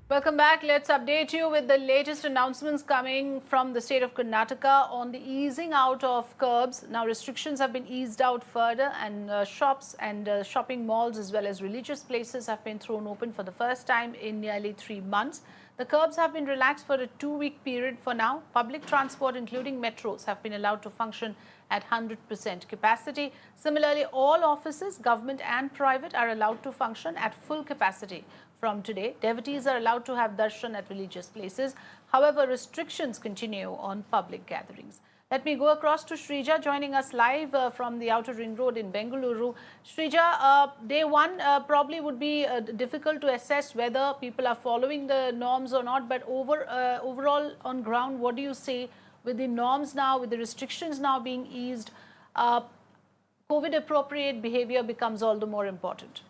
Welcome back. Let's update you with the latest announcements coming from the state of Karnataka on the easing out of curbs. Now, restrictions have been eased out further, and shops and shopping malls as well as religious places have been thrown open for the first time in nearly 3 months. The curbs have been relaxed for a 2-week period for now. Public transport, including metros, have been allowed to function at 100% capacity. Similarly, all offices, government and private, are allowed to function at full capacity. From today, devotees are allowed to have darshan at religious places. However, restrictions continue on public gatherings. Let me go across to Shrija, joining us live from the Outer Ring Road in Bengaluru. Shrija, day one probably would be difficult to assess whether people are following the norms or not. But overall on ground, what do you say with the norms now, with the restrictions now being eased? COVID-appropriate behavior becomes all the more important.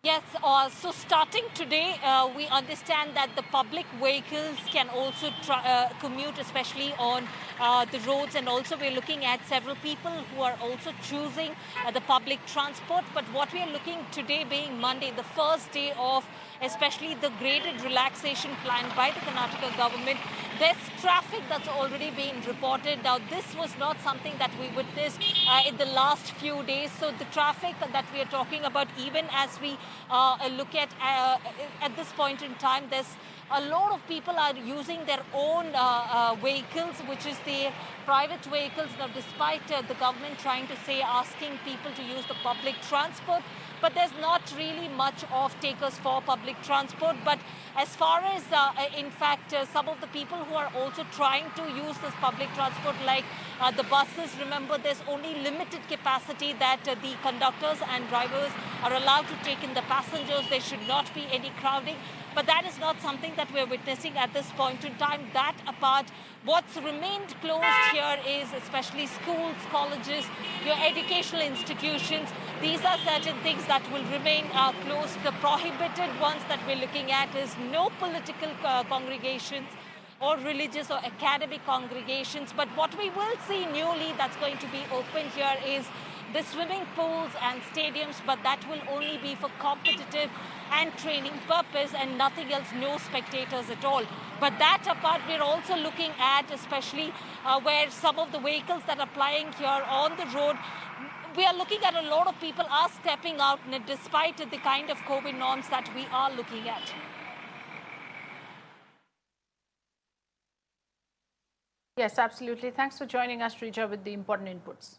Yes, so starting today, we understand that the public vehicles can also commute, especially on the roads, and also we're looking at several people who are also choosing the public transport. But what we are looking today being Monday, the first day of especially the graded relaxation planned by the Karnataka government, there's traffic that's already been reported. Now, this was not something that we witnessed in the last few days. So the traffic that we are talking about, even as we look at this point in time, there's a lot of people are using their own vehicles, which is the private vehicles. Now, despite the government trying to say, asking people to use the public transport, but there's not really much of takers for public transport. But as far as, in fact, some of the people who are also trying to use this public transport, like the buses, remember, there's only limited capacity that the conductors and drivers are allowed to take in the passengers. There should not be any crowding. But that is not something that we're witnessing at this point in time. That apart, what's remained closed here is especially schools, colleges, your educational institutions. These are certain things that will remain closed. The prohibited ones that we're looking at is no political congregations or religious or academic congregations. But what we will see newly that's going to be open here is the swimming pools and stadiums, but that will only be for competitive and training purpose and nothing else, no spectators at all. But that apart, we're also looking at especially where some of the vehicles that are plying here on the road, we are looking at a lot of people are stepping out despite the kind of COVID norms that we are looking at. Yes, absolutely. Thanks for joining us, Shrija, with the important inputs.